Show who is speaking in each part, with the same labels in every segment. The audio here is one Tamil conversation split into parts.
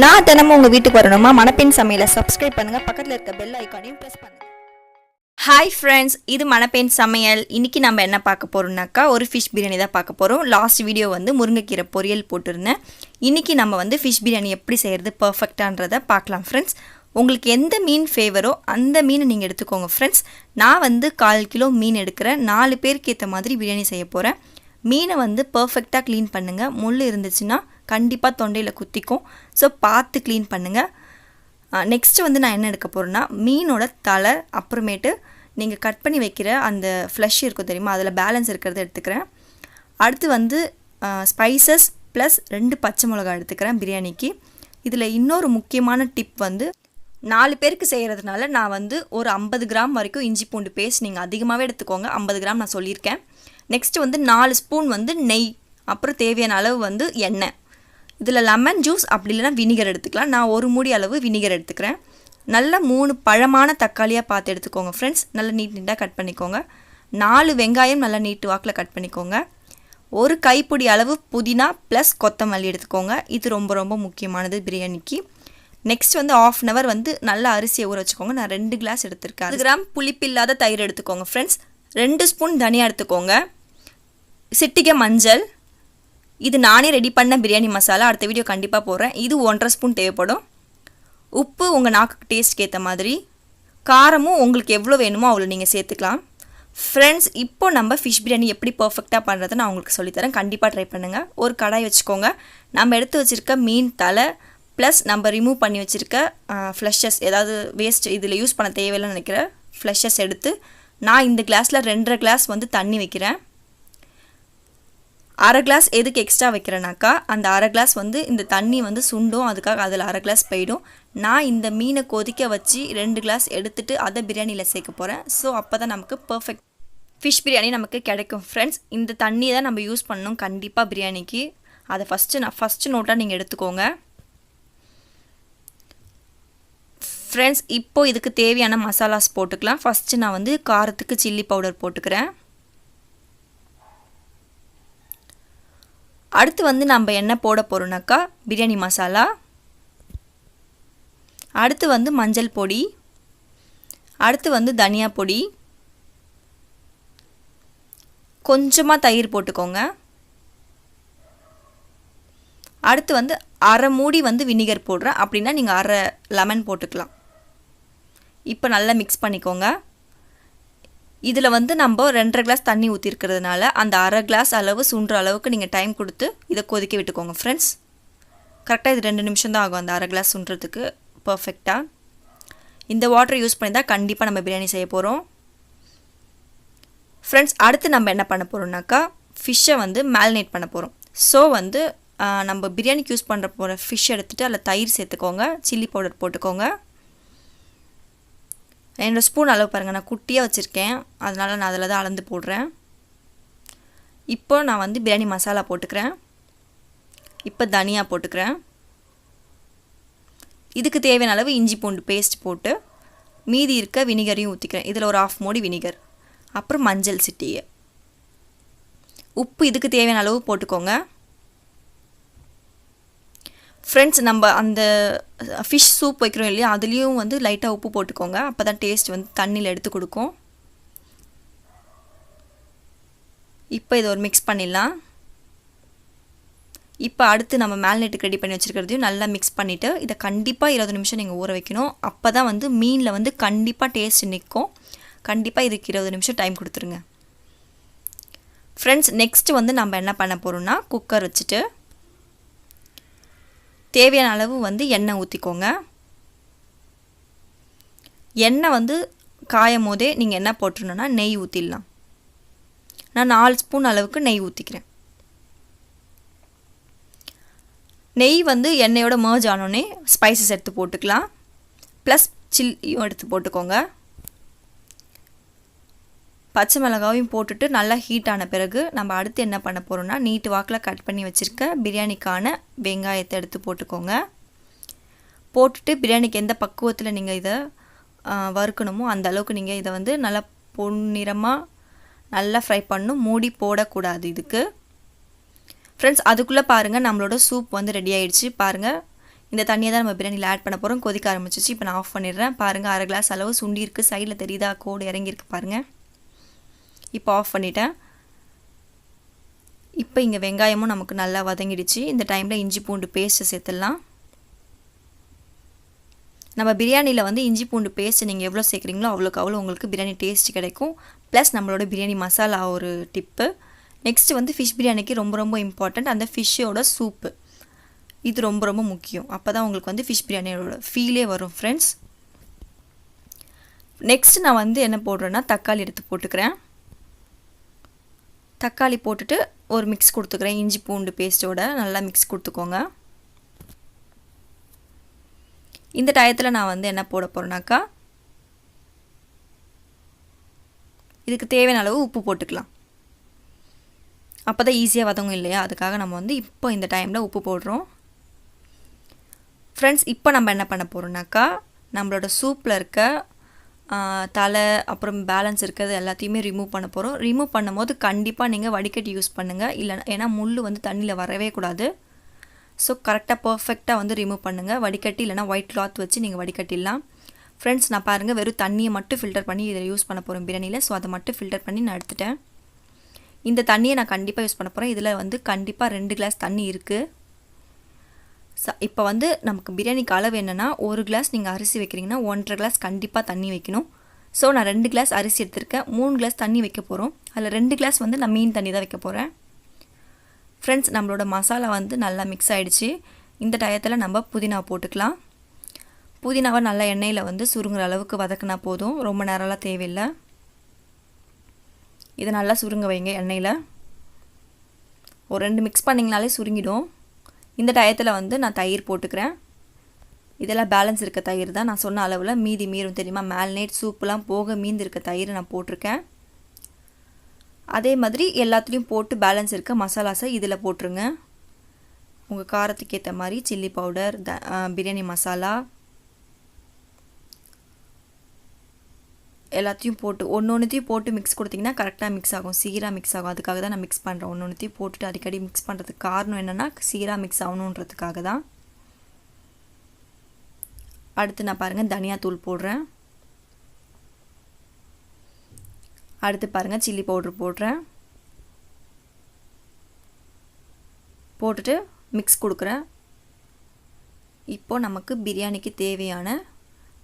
Speaker 1: நான் தினமும் உங்கள் வீட்டுக்கு வரணுமா? மணப்பெண் சமையலை சப்ஸ்கிரைப் பண்ணுங்கள், பக்கத்தில் இருக்க பெல் ஐக்கானையும் ப்ரெஸ் பண்ணுங்கள். ஹாய் ஃப்ரெண்ட்ஸ், இது மணப்பெண் சமையல். இன்றைக்கி நம்ம என்ன பார்க்க போகிறோம்னாக்கா ஒரு ஃபிஷ் பிரியாணி தான் பார்க்க போகிறோம். லாஸ்ட் வீடியோ வந்து முருங்கைக்கீரை பொரியல் போட்டிருந்தேன். இன்றைக்கி நம்ம வந்து ஃபிஷ் பிரியாணி எப்படி செய்கிறது பர்ஃபெக்டான்றதை பார்க்கலாம் ஃப்ரெண்ட்ஸ். உங்களுக்கு எந்த மீன் ஃபேவரோ அந்த மீனை நீங்கள் எடுத்துக்கோங்க ஃப்ரெண்ட்ஸ். நான் வந்து 1/4 கிலோ மீன் எடுக்கிறேன். 4 பேருக்கு ஏற்ற மாதிரி பிரியாணி செய்ய போகிறேன். மீனை வந்து பர்ஃபெக்டாக க்ளீன் பண்ணுங்கள். முள் இருந்துச்சுன்னா கண்டிப்பாக தொண்டையில் குத்திக்கும். ஸோ பார்த்து க்ளீன் பண்ணுங்கள். நெக்ஸ்ட்டு வந்து நான் என்ன எடுக்க போகிறேன்னா மீனோட தலை, அப்புறமேட்டு நீங்கள் கட் பண்ணி வைக்கிற அந்த ஃப்ளஷ் இருக்கும் தெரியுமா, அதில் பேலன்ஸ் இருக்கிறத எடுத்துக்கிறேன். அடுத்து வந்து ஸ்பைசஸ் ப்ளஸ் 2 பச்சை மிளகாய் எடுத்துக்கிறேன் பிரியாணிக்கு. இதில் இன்னொரு முக்கியமான டிப் வந்து 4 பேருக்கு செய்கிறதுனால நான் வந்து ஒரு 50 கிராம் வரைக்கும் இஞ்சி பூண்டு பேஸ்ட், நீங்கள் அதிகமாகவே எடுத்துக்கோங்க, 50 கிராம் நான் சொல்லியிருக்கேன். நெக்ஸ்ட்டு வந்து 4 ஸ்பூன் வந்து நெய், அப்புறம் தேவையான அளவு வந்து எண்ணெய். இதில் லெமன் ஜூஸ் அப்படி இல்லைனா வினிகர் எடுத்துக்கலாம். நான் 1 மூடி அளவு வினிகர் எடுத்துக்கிறேன். நல்ல 3 பழமான தக்காளியாக பார்த்து எடுத்துக்கோங்க ஃப்ரெண்ட்ஸ். நல்லா நீட்டாக கட் பண்ணிக்கோங்க. 4 வெங்காயம் நல்லா நீட்டு வாக்கில் கட் பண்ணிக்கோங்க. 1 கைப்பிடி அளவு புதினா ப்ளஸ் கொத்தமல்லி எடுத்துக்கோங்க. இது ரொம்ப ரொம்ப முக்கியமானது பிரியாணிக்கு. நெக்ஸ்ட் வந்து 1/2 hour வந்து நல்லா அரிசியை ஊற வச்சுக்கோங்க. நான் 2 கிளாஸ் எடுத்துருக்கேன். 1 கிராம் புளிப்பில்லாத தயிர் எடுத்துக்கோங்க ஃப்ரெண்ட்ஸ். 2 ஸ்பூன் தனியாக எடுத்துக்கோங்க. சிட்டிகை மஞ்சள். இது நானே ரெடி பண்ண பிரியாணி மசாலா, அடுத்த வீடியோ கண்டிப்பாக போடுறேன். இது 1.5 ஸ்பூன் தேவைப்படும். உப்பு உங்கள் நாக்குக்கு டேஸ்ட்க்கு ஏற்ற மாதிரி. காரமும் உங்களுக்கு எவ்வளோ வேணுமோ அவ்வளோ நீங்கள் சேர்த்துக்கலாம் ஃப்ரெண்ட்ஸ். இப்போ நம்ம ஃபிஷ் பிரியாணி எப்படி பர்ஃபெக்டாக பண்ணுறதை நான் உங்களுக்கு சொல்லித்தரேன். கண்டிப்பாக ட்ரை பண்ணுங்கள். ஒரு கடாய் வச்சுக்கோங்க. நம்ம எடுத்து வச்சுருக்க மீன் தலை ப்ளஸ் நம்ம ரிமூவ் பண்ணி வச்சுருக்க ஃப்ளஷஸ், ஏதாவது வேஸ்ட் இதில் யூஸ் பண்ண தேவையில்லைன்னு நினைக்கிற ஃப்ளஷஸ் எடுத்து நான் இந்த கிளாஸில் 2.5 கிளாஸ் வந்து தண்ணி வைக்கிறேன். 1/2 கிளாஸ் எதுக்கு எக்ஸ்ட்ரா வைக்கிறேனாக்கா, அந்த 1/2 கிளாஸ் வந்து இந்த தண்ணி வந்து சுண்டும், அதுக்காக அதில் 1/2 கிளாஸ் போயிடும். நான் இந்த மீனை கொதிக்க வச்சு 2 கிளாஸ் எடுத்துகிட்டு அதை பிரியாணியில் சேர்க்க போகிறேன். ஸோ அப்போ தான் நமக்கு பர்ஃபெக்ட் ஃபிஷ் பிரியாணி நமக்கு கிடைக்கும் ஃப்ரெண்ட்ஸ். இந்த தண்ணியை தான் நம்ம யூஸ் பண்ணணும் கண்டிப்பாக பிரியாணிக்கு. அதை ஃபஸ்ட்டு நோட்டாக நீங்கள் எடுத்துக்கோங்க ஃப்ரெண்ட்ஸ். இப்போது இதுக்கு தேவையான மசாலாஸ் போட்டுக்கலாம். ஃபஸ்ட்டு நான் வந்து காரத்துக்கு சில்லி பவுடர் போட்டுக்கிறேன். அடுத்து வந்து நம்ம என்ன போட போகிறோம்னாக்கா பிரியாணி மசாலா. அடுத்து வந்து மஞ்சள் பொடி. அடுத்து வந்து தனியா பொடி. கொஞ்சமாக தயிர் போட்டுக்கோங்க. அடுத்து வந்து 1/2 மூடி வந்து வினிகர் போடுறேன், அப்படின்னா நீங்கள் 1/2 லெமன் போட்டுக்கலாம். இப்போ நல்லா மிக்ஸ் பண்ணிக்கோங்க. இதில் வந்து நம்ம 2.5 கிளாஸ் தண்ணி ஊற்றிருக்கிறதுனால அந்த 1/2 கிளாஸ் அளவு சுண்டுற அளவுக்கு நீங்கள் டைம் கொடுத்து இதை கொதிக்க விட்டுக்கோங்க ஃப்ரெண்ட்ஸ். கரெக்டாக இது 2 நிமிஷம் தான் ஆகும் அந்த 1/2 கிளாஸ் சுண்டுறதுக்கு பர்ஃபெக்டாக. இந்த வாட்டர் யூஸ் பண்ணி தான் கண்டிப்பாக நம்ம பிரியாணி செய்ய போகிறோம் ஃப்ரெண்ட்ஸ். அடுத்து நம்ம என்ன பண்ண போகிறோம்னாக்கா ஃபிஷ்ஷை வந்து மேரினேட் பண்ண போகிறோம். ஸோ வந்து நம்ம பிரியாணிக்கு யூஸ் பண்ணுற போகிற ஃபிஷ் எடுத்துகிட்டு அதில் தயிர் சேர்த்துக்கோங்க, சில்லி பவுடர் போட்டுக்கோங்க. 2 ஸ்பூன் அளவு பாருங்கள், நான் குட்டியாக வச்சுருக்கேன், அதனால் நான் அதில் தான் அளந்து போடுறேன். இப்போ நான் வந்து பிரியாணி மசாலா போட்டுக்கிறேன். இப்போ தனியா போட்டுக்கிறேன். இதுக்கு தேவையான அளவு இஞ்சி பூண்டு பேஸ்ட் போட்டு மீதி இருக்க வினிகரையும் ஊற்றிக்கிறேன். இதில் ஒரு 1/2 மூடி வினிகர். அப்புறம் மஞ்சள் சிட்டிகை. உப்பு இதுக்கு தேவையான அளவு போட்டுக்கோங்க ஃப்ரெண்ட்ஸ். நம்ம அந்த ஃபிஷ் சூப் வைக்கிறோம் இல்லையா, அதுலேயும் வந்து லைட்டாக உப்பு போட்டுக்கோங்க. அப்போ தான் டேஸ்ட் வந்து தண்ணியில் எடுத்து கொடுக்கும். இப்போ இதை ஒரு மிக்ஸ் பண்ணிடலாம். இப்போ அடுத்து நம்ம மேரினேட்டுக்கு ரெடி பண்ணி வச்சுருக்கிறதையும் நல்லா மிக்ஸ் பண்ணிவிட்டு இதை கண்டிப்பாக 20 நிமிஷம் நீங்கள் ஊற வைக்கணும். அப்போ தான் வந்து மீனில் வந்து கண்டிப்பாக டேஸ்ட் நிற்கும். கண்டிப்பாக இதுக்கு 20 நிமிஷம் டைம் கொடுத்துருங்க ஃப்ரெண்ட்ஸ். நெக்ஸ்ட்டு வந்து நம்ம என்ன பண்ண போகிறோம்னா குக்கர் வச்சுட்டு தேவையான அளவு வந்து எண்ணெய் ஊற்றிக்கோங்க. எண்ணெய் வந்து காயும் போதே நீங்கள் என்ன போட்டுருணுன்னா நெய் ஊற்றிடலாம். நான் 4 ஸ்பூன் அளவுக்கு நெய் ஊற்றிக்கிறேன். நெய் வந்து எண்ணெயோட மர்ஜ் ஆனோடனே ஸ்பைசஸ் எடுத்து போட்டுக்கலாம். ப்ளஸ் சில்லியும் எடுத்து போட்டுக்கோங்க. பச்சை மிளகாயும் போட்டுட்டு நல்லா ஹீட் ஆன பிறகு நம்ம அடுத்து என்ன பண்ண போகிறோம்னா நீட்டு வாக்கில் கட் பண்ணி வச்சுருக்க பிரியாணிக்கான வெங்காயத்தை எடுத்து போட்டுக்கோங்க. போட்டுட்டு பிரியாணிக்கு எந்த பக்குவத்தில் நீங்கள் இதை வறுக்கணுமோ அந்த அளவுக்கு நீங்கள் இதை வந்து நல்லா பொன்னிறமாக நல்லா ஃப்ரை பண்ணணும். மூடி போடக்கூடாது இதுக்கு. ஃப்ரெண்ட்ஸ் அதுக்குள்ளே பாருங்கள் நம்மளோட சூப் வந்து ரெடி ஆகிடுச்சு. பாருங்கள் இந்த தண்ணியை தான் நம்ம பிரியாணியில் ஆட் பண்ண போகிறோம். கொதிக்க ஆரம்பிச்சிச்சு. இப்போ நான் ஆஃப் பண்ணிடுறேன். பாருங்கள், அரை கிளாஸ் அளவு சுண்டி இருக்குது. சைடில் தெரியுதா, கோடு இறங்கியிருக்கு பாருங்கள். இப்போ ஆஃப் பண்ணிட்டேன். இப்போ இங்கே வெங்காயமும் நமக்கு நல்லா வதங்கிடுச்சு. இந்த டைமில் இஞ்சி பூண்டு பேஸ்ட்டு சேர்த்துடலாம். நம்ம பிரியாணியில் வந்து இஞ்சி பூண்டு பேஸ்ட்டு நீங்கள் எவ்வளோ சேர்க்குறீங்களோ அவ்வளோக்கு அவ்வளோ உங்களுக்கு பிரியாணி டேஸ்ட் கிடைக்கும். ப்ளஸ் நம்மளோட பிரியாணி மசாலா ஒரு டிப்பு. நெக்ஸ்ட்டு வந்து ஃபிஷ் பிரியாணிக்கு ரொம்ப ரொம்ப இம்பார்ட்டண்ட் அந்த ஃபிஷ்ஷோட சூப்பு. இது ரொம்ப ரொம்ப முக்கியம். அப்போ தான் உங்களுக்கு வந்து ஃபிஷ் பிரியாணியோட ஃபீலே வரும் ஃப்ரெண்ட்ஸ். நெக்ஸ்ட் நான் வந்து என்ன போடுறேன்னா தக்காளி எடுத்து போட்டுக்கிறேன். தக்காளி போட்டுட்டு ஒரு மிக்ஸ் கொடுத்துக்கிறேன். இஞ்சி பூண்டு பேஸ்ட்டோட நல்லா மிக்ஸ் கொடுத்துக்கோங்க. இந்த டயத்தில் நான் வந்து என்ன போட போகிறேன்னாக்கா இதுக்கு தேவையான அளவு உப்பு போட்டுக்கலாம். அப்போ தான் ஈஸியாக வதங்கும் இல்லையா, அதுக்காக நம்ம வந்து இப்போ இந்த டைமில் உப்பு போடுறோம். ஃப்ரெண்ட்ஸ், இப்போ நம்ம என்ன பண்ண போகிறோம்னாக்கா நம்மளோட சூப்பில் இருக்க தலை அப்புறம் பேலன்ஸ் இருக்கிறது எல்லாத்தையுமே ரிமூவ் பண்ண போகிறோம். ரிமூவ் பண்ணும்போது கண்டிப்பாக நீங்கள் வடிகட்டி யூஸ் பண்ணுங்கள். இல்லை ஏன்னா முள் வந்து தண்ணியில் வரவே கூடாது. ஸோ கரெக்டாக பர்ஃபெக்டாக வந்து ரிமூவ் பண்ணுங்கள். வடிகட்டி இல்லைனா ஒயிட் கிளாத் வச்சு நீங்கள் வடிகட்டிடலாம். ஃப்ரெண்ட்ஸ், நான் பாருங்கள் வெறும் தண்ணியை மட்டும் ஃபில்டர் பண்ணி இதில் யூஸ் பண்ண போகிறேன் பிரியாணியில். ஸோ அதை மட்டும் ஃபில்டர் பண்ணி நான் எடுத்துட்டேன். இந்த தண்ணியை நான் கண்டிப்பாக யூஸ் பண்ண போகிறேன். இதில் வந்து கண்டிப்பாக 2 கிளாஸ் தண்ணி இருக்குது. இப்போ வந்து நமக்கு பிரியாணிக்கு அளவு என்னென்னா 1 கிளாஸ் நீங்கள் அரிசி வைக்கிறீங்கன்னா 1.5 கிளாஸ் கண்டிப்பாக தண்ணி வைக்கணும். ஸோ நான் 2 கிளாஸ் அரிசி எடுத்திருக்கேன். 3 கிளாஸ் தண்ணி வைக்க போகிறோம். அதில் 2 கிளாஸ் வந்து நான் மீன் தண்ணி தான் வைக்க போகிறேன். ஃப்ரெண்ட்ஸ், நம்மளோட மசாலா வந்து நல்லா மிக்ஸ் ஆகிடுச்சு. இந்த டயத்தில் நம்ம புதினா போட்டுக்கலாம். புதினாவை நல்லா எண்ணெயில் வந்து சுருங்குற அளவுக்கு வதக்கினா போதும். ரொம்ப நேரம்லாம் தேவையில்லை. இதை நல்லா சுருங்க வைங்க எண்ணெயில். ஒரு 2 மிக்ஸ் பண்ணிங்கனாலே சுருங்கிடும். இந்த டயத்தில் வந்து நான் தயிர் போட்டுக்கிறேன். இதெல்லாம் பேலன்ஸ் இருக்க தயிர் தான். நான் சொன்ன அளவில் மீதி மீறும் தெரியுமா, மேல்நேட் சூப்புலாம் போக மீந்து இருக்க தயிர் நான் போட்டிருக்கேன். அதே மாதிரி எல்லாத்துலேயும் போட்டு பேலன்ஸ் இருக்க மசாலாஸை இதில் போட்டுருங்க. உங்கள் காரத்துக்கு ஏற்ற மாதிரி சில்லி பவுடர், பிரியாணி மசாலா எல்லாத்தையும் போட்டு ஒன்றுத்தையும் போட்டு மிக்ஸ் கொடுத்திங்கன்னா கரெக்டாக மிக்ஸ் ஆகும், சீராக மிக்ஸ் ஆகும். அதுக்காக தான் நான் மிக்ஸ் பண்ணுறேன். ஒன்றுத்தையும் போட்டுட்டு அடிக்கடி மிக்ஸ் பண்ணுறதுக்கு காரணம் என்னென்னா சீராக மிக்ஸ் ஆகணுன்றதுக்காக தான். அடுத்து நான் பாருங்கள் தனியாத்தூள் போடுறேன். அடுத்து பாருங்கள் சில்லி பவுடர் போடுறேன். போட்டுட்டு மிக்ஸ் கொடுக்குறேன். இப்போது நமக்கு பிரியாணிக்கு தேவையான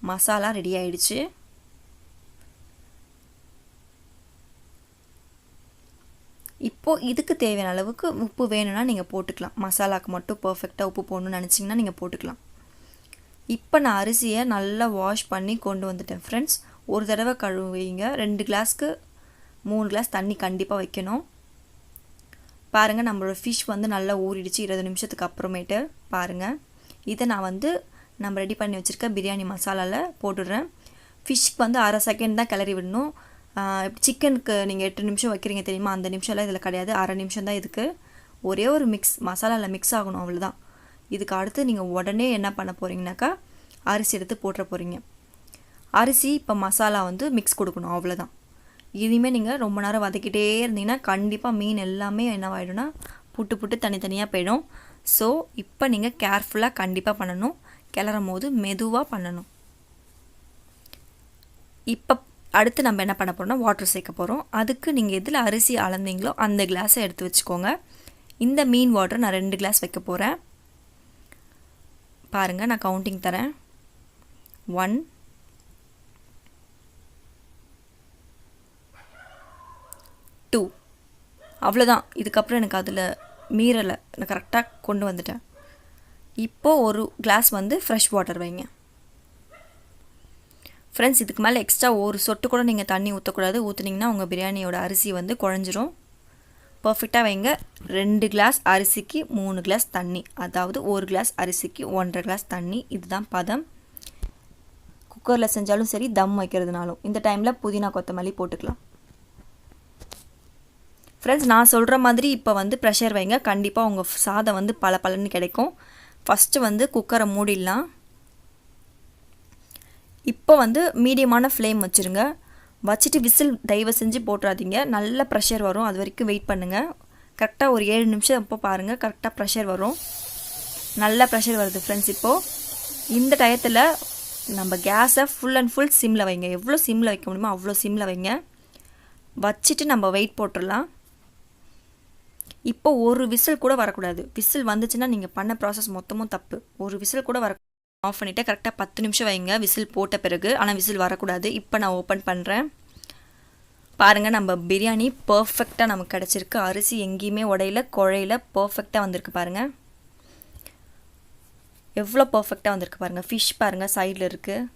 Speaker 1: மசாலா ரெடி ஆயிடுச்சு. இப்போது இதுக்கு தேவையான அளவுக்கு உப்பு வேணும்னா நீங்கள் போட்டுக்கலாம். மசாலாவுக்கு மட்டும் பர்ஃபெக்டாக உப்பு போடணும்னு நினச்சிங்கன்னா நீங்கள் போட்டுக்கலாம். இப்போ நான் அரிசியை நல்லா வாஷ் பண்ணி கொண்டு வந்துட்டேன் ஃப்ரெண்ட்ஸ். ஒரு தடவை கழுவிங்க. 2 கிளாஸ்க்கு 3 கிளாஸ் தண்ணி கண்டிப்பாக வைக்கணும். பாருங்கள், நம்மளோட ஃபிஷ் வந்து நல்லா ஊறிடுச்சு 20 நிமிஷத்துக்கு அப்புறமேட்டு. பாருங்கள், இதை நான் வந்து நம்ம ரெடி பண்ணி வச்சுருக்க பிரியாணி மசாலாவில் போட்டுடுறேன். ஃபிஷ்க்கு வந்து 1/2 செகண்ட் தான் கிளறி விடணும். சிக்கனுக்கு நீங்கள் 8 நிமிஷம் வைக்கிறீங்க தெரியுமா, அந்த நிமிஷம்லாம் இதில் கிடையாது. 1/2 நிமிஷம் தான் இதுக்கு. ஒரே ஒரு மிக்ஸ் மசாலாவில் மிக்ஸ் ஆகணும், அவ்வளோதான். இதுக்கு அடுத்து நீங்கள் உடனே என்ன பண்ண போகிறீங்கனாக்கா அரிசி எடுத்து போட்டுற போகிறீங்க. அரிசி இப்போ மசாலா வந்து மிக்ஸ் கொடுக்கணும், அவ்வளோதான். இனிமேல் நீங்கள் ரொம்ப நேரம் வதக்கிட்டே இருந்தீங்கன்னா கண்டிப்பாக மீன் எல்லாமே என்னவாயிடும்னா புட்டு தனித்தனியாக போயிடும். ஸோ இப்போ நீங்கள் கேர்ஃபுல்லாக கண்டிப்பாக பண்ணணும். கிளறும் போது மெதுவாக பண்ணணும். இப்போ அடுத்து நம்ம என்ன பண்ண போகிறோம்னா வாட்டர் சேர்க்க போகிறோம். அதுக்கு நீங்கள் எதில் அரிசி அளந்தீங்களோ அந்த கிளாஸை எடுத்து வச்சுக்கோங்க. இந்த மீன் வாட்டர் நான் 2 கிளாஸ் வைக்க போகிறேன். பாருங்கள், நான் கவுண்டிங் தரேன். 1 2 அவ்வளோதான். இதுக்கப்புறம் எனக்கு அதில் மீறலை, நான் கரெக்டாக கொண்டு வந்துட்டேன். இப்போது ஒரு கிளாஸ் வந்து ஃப்ரெஷ் வாட்டர் வைங்க ஃப்ரெண்ட்ஸ். இதுக்கு மேலே எக்ஸ்ட்ரா ஒரு சொட்டு கூட நீங்கள் தண்ணி ஊற்றக்கூடாது. ஊற்றுனீங்கன்னா உங்கள் பிரியாணியோட அரிசி வந்து குழஞ்சிரும். பர்ஃபெக்டாக வைங்க. 2 கிளாஸ் அரிசிக்கு 3 கிளாஸ் தண்ணி, அதாவது 1 கிளாஸ் அரிசிக்கு 1.5 கிளாஸ் தண்ணி. இதுதான் பதம். குக்கரில் செஞ்சாலும் சரி, தம் வைக்கிறதுனாலும். இந்த டைமில் புதினா கொத்தமல்லி போட்டுக்கலாம். ஃப்ரெண்ட்ஸ், நான் சொல்கிற மாதிரி இப்போ வந்து ப்ரெஷர் வைங்க. கண்டிப்பாக உங்கள் சாதம் வந்து பலன்னு கிடைக்கும். ஃபஸ்ட்டு வந்து குக்கரை மூடிடலாம். இப்போ வந்து மீடியமான ஃப்ளேம் வச்சுருங்க. வச்சுட்டு விசில் தயவு செஞ்சு போட்டுறாதீங்க. நல்ல ப்ரெஷர் வரும், அது வரைக்கும் வெயிட் பண்ணுங்கள். கரெக்டாக ஒரு 7 நிமிஷம் அப்போ பாருங்கள், கரெக்டாக ப்ரெஷர் வரும். நல்ல ப்ரெஷர் வருது ஃப்ரெண்ட்ஸ். இப்போது இந்த டயத்தில் நம்ம கேஸை ஃபுல் அண்ட் ஃபுல் சிம்மில் வைங்க. எவ்வளோ சிம்மில் வைக்க முடியுமோ அவ்வளோ சிம்மில் வைங்க. வச்சுட்டு நம்ம வெயிட் போட்டுடலாம். இப்போ ஒரு விசில் கூட வரக்கூடாது. விசில் வந்துச்சுன்னா நீங்கள் பண்ண ப்ராசஸ் மொத்தமும் தப்பு. ஒரு விசில் கூட வர ஆஃப் பண்ணிவிட்டு கரெக்டாக 10 நிமிஷம் வைங்க விசில் போட்ட பிறகு. ஆனால் விசில் வரக்கூடாது. இப்போ நான் ஓப்பன் பண்ணுறேன். பாருங்கள், நம்ம பிரியாணி பர்ஃபெக்டாக நமக்கு கிடச்சிருக்கு. அரிசி எங்கேயுமே உடையில குழையில பர்ஃபெக்டாக வந்திருக்கு பாருங்கள். எவ்வளோ பர்ஃபெக்டாக வந்திருக்கு பாருங்கள். ஃபிஷ் பாருங்கள் சைடில் இருக்குது.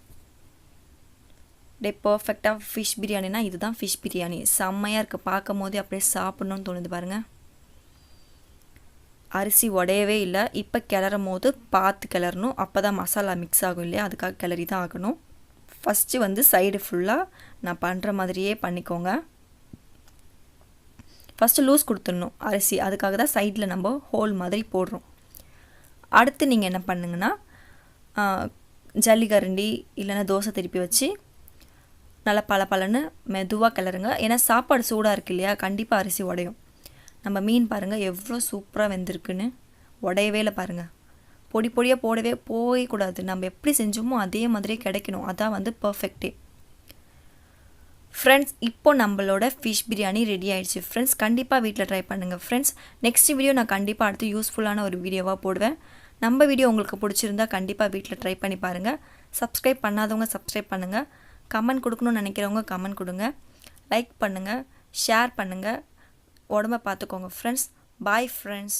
Speaker 1: அப்படியே பர்ஃபெக்டாக ஃபிஷ் பிரியாணினா இதுதான் ஃபிஷ் பிரியாணி. செம்மையாக இருக்குது. பார்க்கும் போதே அப்படியே சாப்பிட்ணுன்னு தோணுது பாருங்கள். அரிசி உடையவே இல்லை. இப்போ கிளறும் போது பார்த்து கிளறணும். அப்போ தான் மசாலா மிக்ஸ் ஆகும் இல்லையா, அதுக்காக கிளறி தான் ஆகணும். ஃபஸ்ட்டு சைடு ஃபுல்லாக நான் பண்ணுற மாதிரியே பண்ணிக்கோங்க. ஃபஸ்ட்டு லூஸ் கொடுத்துடணும் அரிசி. அதுக்காக தான் சைடில் நம்ம ஹோல் மாதிரி போடுறோம். அடுத்து நீங்கள் என்ன பண்ணுங்கன்னா, ஜல்லிக்கரண்டி இல்லைன்னா தோசை திருப்பி வச்சு நல்லா பலன்னு மெதுவாக கிளறுங்க. ஏன்னா சாப்பாடு சூடாக இருக்கு இல்லையா, கண்டிப்பாக அரிசி உடையும். நம்ம மீன் பாருங்கள் எவ்வளோ சூப்பராக வெந்திருக்குன்னு. உடையவே இல்லை பாருங்கள். பொடி பொடியாக போடவே போகக்கூடாது. நம்ம எப்படி செஞ்சோமோ அதே மாதிரியே கிடைக்கணும். அதான் பர்ஃபெக்டே. ஃப்ரெண்ட்ஸ், இப்போ நம்மளோட ஃபிஷ் பிரியாணி ரெடி ஆகிடுச்சு ஃப்ரெண்ட்ஸ். கண்டிப்பாக வீட்டில் ட்ரை பண்ணுங்கள் ஃப்ரெண்ட்ஸ். நெக்ஸ்ட் வீடியோ நான் கண்டிப்பாக அடுத்து யூஸ்ஃபுல்லான ஒரு வீடியோவாக போடுவேன். நம்ம வீடியோ உங்களுக்கு பிடிச்சிருந்தா கண்டிப்பாக வீட்டில் ட்ரை பண்ணி பாருங்கள். சப்ஸ்கிரைப் பண்ணாதவங்க சப்ஸ்கிரைப் பண்ணுங்கள். கமெண்ட் கொடுக்கணும்னு நினைக்கிறவங்க கமெண்ட் கொடுங்க. லைக் பண்ணுங்கள், ஷேர் பண்ணுங்கள். உடம்ப பார்த்துக்கோங்க ஃப்ரெண்ட்ஸ். Bye friends.